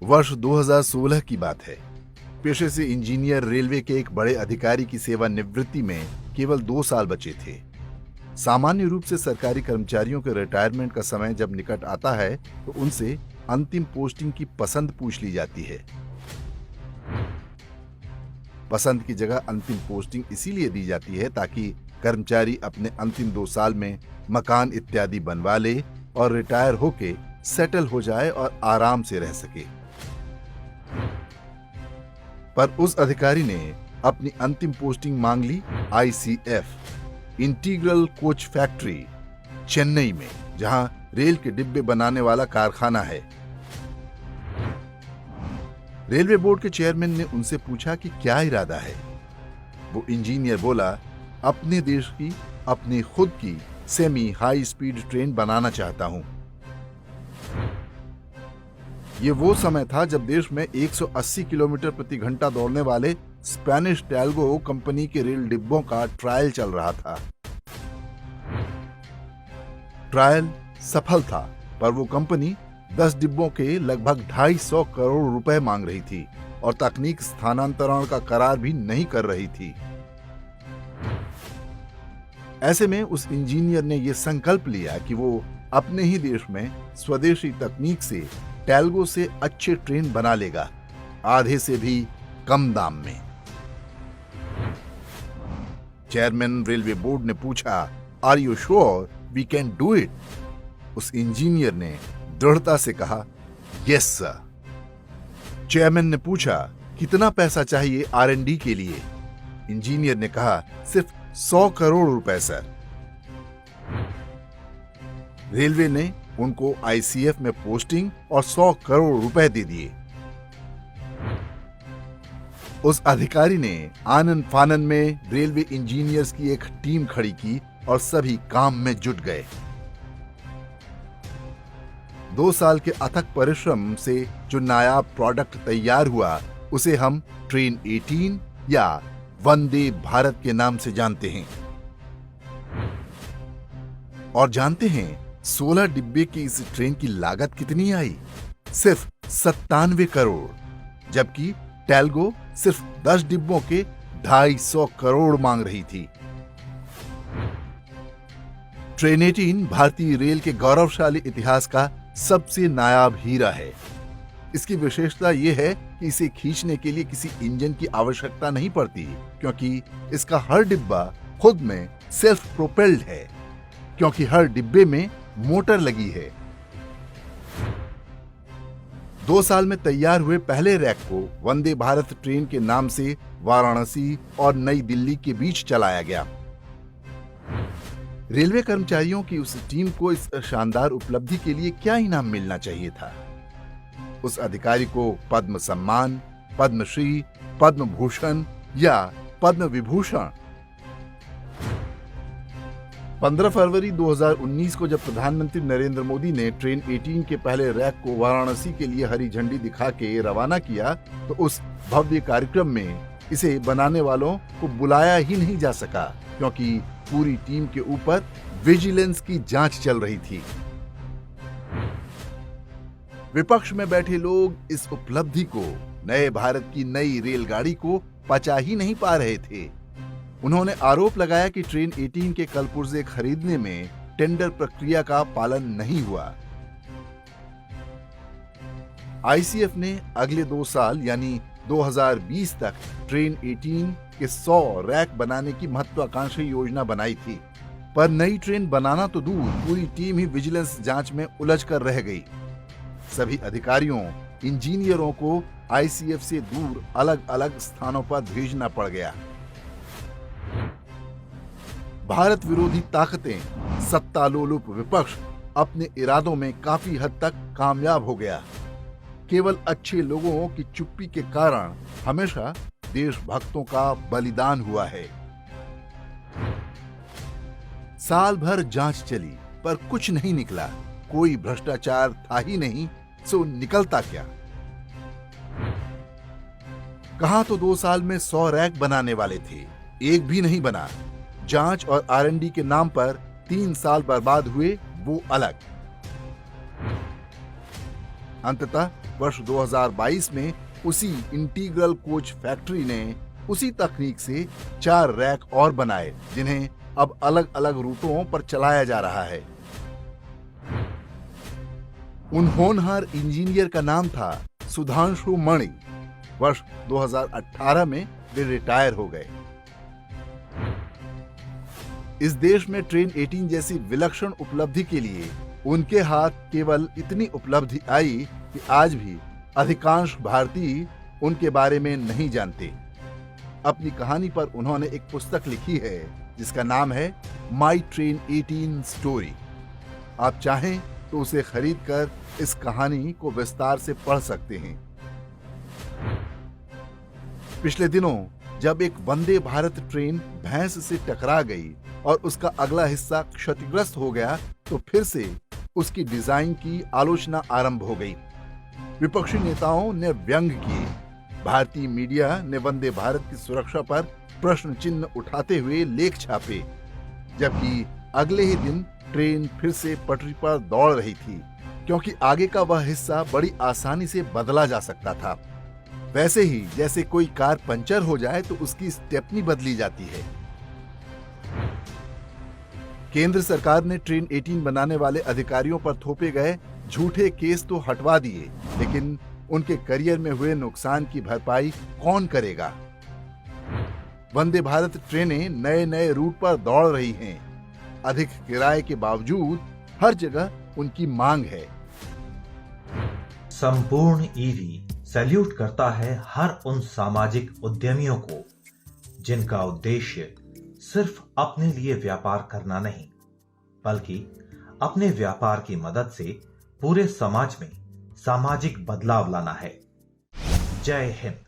वर्ष 2016 की बात है। पेशे से इंजीनियर रेलवे के एक बड़े अधिकारी की सेवानिवृत्ति में केवल 2 साल बचे थे। सामान्य रूप से सरकारी कर्मचारियों के रिटायरमेंट का समय जब निकट आता है तो उनसे अंतिम पोस्टिंग की पसंद पूछ ली जाती है। पसंद की जगह अंतिम पोस्टिंग इसीलिए दी जाती है ताकि कर्मचारी अपने अंतिम 2 साल में मकान इत्यादि बनवा ले और रिटायर होके सेटल हो जाए और आराम से रह सके। पर उस अधिकारी ने अपनी अंतिम पोस्टिंग मांग ली ICF integral coach factory Chennai में, जहां रेल के डिब्बे बनाने वाला कारखाना है। रेलवे बोर्ड के चेयरमैन ने उनसे पूछा कि क्या इरादा है। वो इंजीनियर बोला, अपने देश की अपनी खुद की सेमी हाई स्पीड ट्रेन बनाना चाहता हूं। ये वो समय था जब देश में 180 किलोमीटर प्रति घंटा दौड़ने वाले स्पेनिश टैल्गो कंपनी के रेल डिब्बों का ट्रायल चल रहा था। ट्रायल सफल था, पर वो कंपनी 10 डिब्बों के लगभग 250 करोड़ रुपए मांग रही थी और तकनीक स्थानांतरण का करार भी नहीं कर रही थी। ऐसे में उस इंजीनियर ने यह संकल्प लिया कि वो अपने ही देश में स्वदेशी तकनीक से टैल्गो से अच्छे ट्रेन बना लेगा, आधे से भी कम दाम में। चेयरमैन रेलवे बोर्ड ने पूछा, are you sure we can do it? उस इंजीनियर ने दृढ़ता से कहा, यस सर। चेयरमैन ने पूछा, कितना पैसा चाहिए R&D के लिए? इंजीनियर ने कहा, सिर्फ 100 करोड़ रुपए सर। रेलवे ने उनको ICF में पोस्टिंग और 100 करोड़ रुपए दे दिए। उस अधिकारी ने आनन फानन में रेलवे इंजीनियर्स की एक टीम खड़ी की और सभी काम में जुट गए। 2 साल के अथक परिश्रम से जो नायाब प्रोडक्ट तैयार हुआ उसे हम ट्रेन 18 या वंदे भारत के नाम से जानते हैं। और जानते हैं 16 डिब्बे की इस ट्रेन की लागत कितनी आई? सिर्फ 97 करोड़, जबकि टैल्गो सिर्फ 10 डिब्बों के 250 करोड़ मांग रही थी। ट्रेन 18 भारतीय रेल के गौरवशाली इतिहास का सबसे नायाब हीरा है। इसकी विशेषता यह है कि इसे खींचने के लिए किसी इंजन की आवश्यकता नहीं पड़ती, क्योंकि इसका हर डिब्बा खुद में सेल्फ प्रोपेल्ड है, क्योंकि हर डिब्बे में मोटर लगी है। 2 साल में तैयार हुए पहले रैक को वंदे भारत ट्रेन के नाम से वाराणसी और नई दिल्ली के बीच चलाया गया। रेलवे कर्मचारियों की उस टीम को इस शानदार उपलब्धि के लिए क्या इनाम मिलना चाहिए था? उस अधिकारी को पद्म सम्मान, पद्मश्री, पद्म भूषण या पद्म विभूषण। 15 फरवरी 2019 को जब प्रधानमंत्री नरेंद्र मोदी ने ट्रेन 18 के पहले रैक को वाराणसी के लिए हरी झंडी दिखा के रवाना किया, तो उस भव्य कार्यक्रम में इसे बनाने वालों को बुलाया ही नहीं जा सका, क्योंकि पूरी टीम के ऊपर विजिलेंस की जांच चल रही थी। विपक्ष में बैठे लोग इस उपलब्धि को, नए भारत की नई रेलगाड़ी को पचा ही नहीं पा रहे थे। उन्होंने आरोप लगाया कि ट्रेन 18 के कलपुर्जे खरीदने में टेंडर प्रक्रिया का पालन नहीं हुआ। ICF ने अगले 2 साल यानी 2020 तक ट्रेन 18 के 100 रैक बनाने की महत्वाकांक्षी योजना बनाई थी, पर नई ट्रेन बनाना तो दूर, पूरी टीम ही विजिलेंस जांच में उलझ कर रह गई। सभी अधिकारियों, इंजीनियरों को ICF से दूर अलग अलग स्थानों पर भेजना पड़ गया। भारत विरोधी ताकतें, सत्तालोलुप विपक्ष अपने इरादों में काफी हद तक कामयाब हो गया। केवल अच्छे लोगों की चुप्पी के कारण हमेशा देशभक्तों का बलिदान हुआ है। साल भर जांच चली, पर कुछ नहीं निकला। कोई भ्रष्टाचार था ही नहीं, सो निकलता क्या? कहां तो 2 साल में 100 रैक बनाने वाले थे, एक भी नहीं बना। जांच और R&D के नाम पर 3 साल बर्बाद हुए, वो अलग। अंततः वर्ष 2022 में उसी इंटीग्रल कोच फैक्ट्री ने उसी तकनीक से 4 रैक और बनाए, जिन्हें अब अलग अलग रूटों पर चलाया जा रहा है। उन होनहार इंजीनियर का नाम था सुधांशु मणि। वर्ष 2018 में वे रिटायर हो गए। इस देश में ट्रेन 18 जैसी विलक्षण उपलब्धि के लिए उनके हाथ केवल इतनी उपलब्धि आई कि आज भी अधिकांश भारतीय उनके बारे में नहीं जानते। अपनी कहानी पर उन्होंने एक पुस्तक लिखी है जिसका नाम है माई ट्रेन 18 स्टोरी। आप चाहें तो उसे खरीदकर इस कहानी को विस्तार से पढ़ सकते हैं। पिछले दिनों जब एक वंदे भारत ट्रेन भैंस से टकरा गई और उसका अगला हिस्सा क्षतिग्रस्त हो गया, तो फिर से उसकी डिजाइन की आलोचना आरंभ हो गई। विपक्षी नेताओं ने व्यंग किए। भारतीय मीडिया ने वंदे भारत की सुरक्षा पर प्रश्न चिन्ह उठाते हुए लेख छापे, जबकि अगले ही दिन ट्रेन फिर से पटरी पर दौड़ रही थी, क्योंकि आगे का वह हिस्सा बड़ी आसानी से बदला जा सकता था। वैसे ही जैसे कोई कार पंचर हो जाए तो उसकी स्टेपनी बदली जाती है। केंद्र सरकार ने ट्रेन 18 बनाने वाले अधिकारियों पर थोपे गए झूठे केस तो हटवा दिए, लेकिन उनके करियर में हुए नुकसान की भरपाई कौन करेगा? वंदे भारत ट्रेनें नए नए रूट पर दौड़ रही हैं। अधिक किराए के बावजूद हर जगह उनकी मांग है। संपूर्ण ईवी सैल्यूट करता है हर उन सामाजिक उद्यमियों को जिनका उद्देश्य सिर्फ अपने लिए व्यापार करना नहीं, बल्कि अपने व्यापार की मदद से पूरे समाज में सामाजिक बदलाव लाना है। जय हिंद।